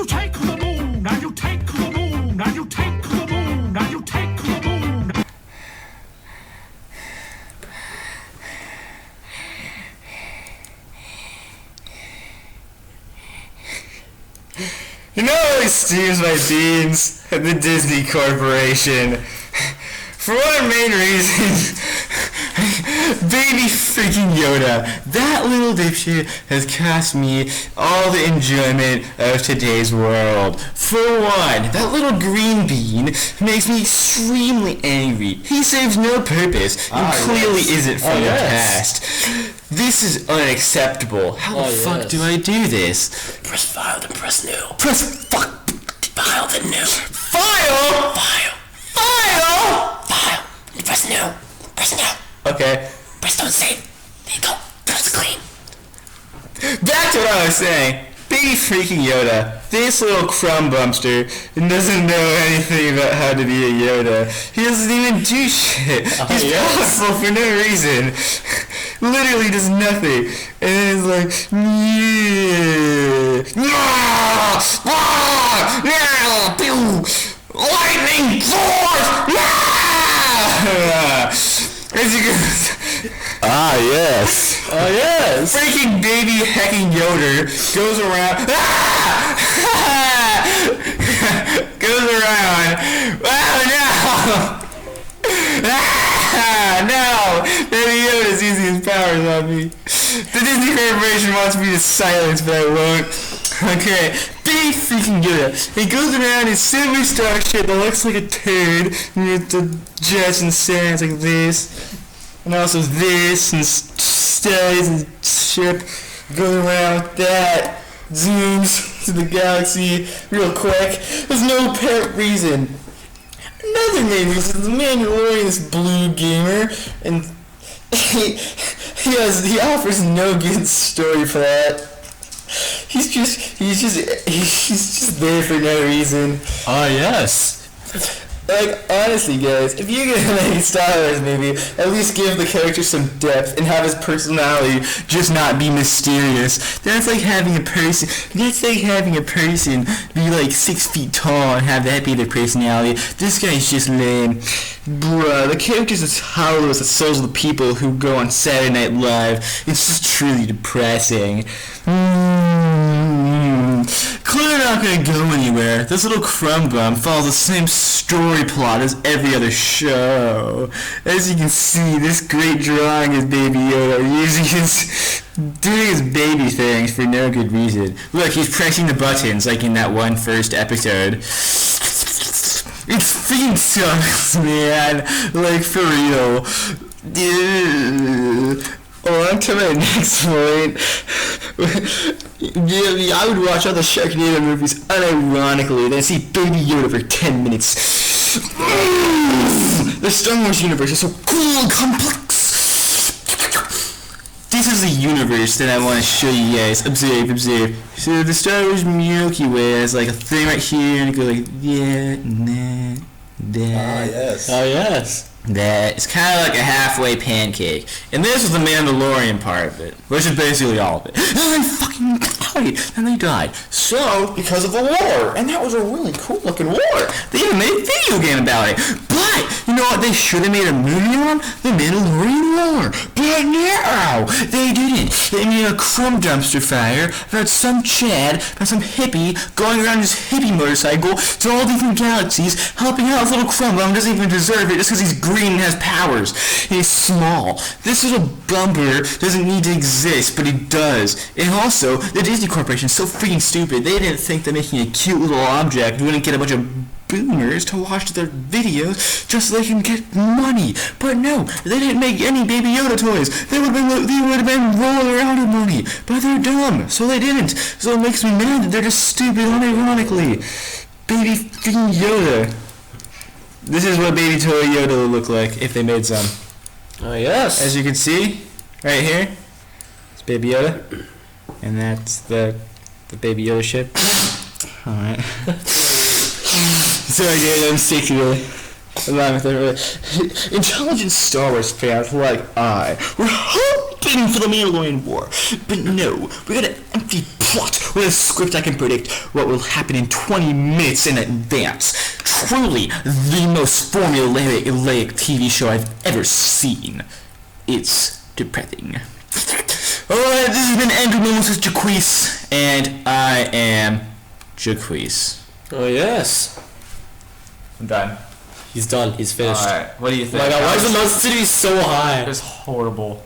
you take the moon, and you take the moon, and you take the moon, and you take the moon. You know who steams my beans? The Disney Corporation. For one main reason, baby freaking Yoda. That little dipshit has cost me all the enjoyment of today's world. For one, that little green bean makes me extremely angry. He serves no purpose and clearly isn't from the past. This is unacceptable. How the fuck do I do this? Press file to press new. Press fuck. File to new. File? File. File. Press new. Press new. Okay. Press don't save. There you go. Press clean. Back to what I was saying. Baby freaking Yoda. This little crumb bumpster doesn't know anything about how to be a Yoda. He doesn't even do shit. He's powerful for no reason. Literally does nothing. And then it's like, lightning force! As you can... yes. Yes. Freaking baby hecking Yoda goes around. Goes around. Oh no! No! Baby Yoda's using his powers on me. The Disney Corporation wants me to silence, but I won't. Okay, big freaking Yoda. He goes around in silver star shit that looks like a turd, with the jets and sands like this. And also this, and stays and ship, goes around with that, zooms to the galaxy real quick. There's no apparent reason. Another main reason is the Mandalorian is blue gamer, and he offers no good story for that. He's just there for no reason. Yes. Like, honestly, guys, if you're gonna make a Star Wars movie, at least give the character some depth and have his personality just not be mysterious. That's like having a person be like 6 feet tall and have that be their personality. This guy's just lame. Bruh, the character's as hollow as the souls of the people who go on Saturday Night Live. It's just truly depressing. Clearly not gonna go anywhere. This little crumb bum follows the same story plot as every other show. As you can see, this great drawing is Baby Yoda doing his baby things for no good reason. Look, he's pressing the buttons like in that one first episode. It freaking sucks, man. Like, for real. On to my next point. Yeah, I would watch all the Sharknado movies unironically, then see Baby Yoda for 10 minutes. The Star Wars universe is so cool and complex. This is the universe that I want to show you guys. Observe. So the Star Wars Milky Way has like a thing right here, and it goes like, that. Yes. That it's kind of like a halfway pancake, and this is the Mandalorian part of it, which is basically all of it. And they fucking died, and they died. So because of a war, and that was a really cool looking war. They even made a video game about it. But you know what? They should have made a movie on the Mandalorian War. But no, they didn't. They made a crumb dumpster fire about some Chad, about some hippie going around his hippie motorcycle to all different galaxies, helping out this little crumb bum doesn't even deserve it just because he's green and has powers. He's small. This little bumper doesn't need to exist, but he does. And also, the Disney Corporation is so freaking stupid. They didn't think that making a cute little object wouldn't get a bunch of boomers to watch their videos just so they can get money. But no, they didn't make any Baby Yoda toys. They would have been rolling around in money. But they're dumb, so they didn't. So it makes me mad that they're just stupid unironically. Baby freaking Yoda. This is what Baby Toy Yoda would look like if they made some. Oh, yes. As you can see, right here, it's Baby Yoda. And that's the Baby Yoda ship. Alright. Sorry guys, I'm sick really. Along with everybody. Intelligent Star Wars fans like I were hoping for the Mandalorian War. But no, we got an empty plot With a script I can predict what will happen in 20 minutes in advance. Truly, the most formulaic TV show I've ever seen. It's depressing. Alright, this has been Andrew Moses Jaqueese, and I am Jaqueese. Oh yes. I'm done. He's done. He's finished. Alright, what do you Oh think? my god, why is the monster city so high? It's horrible.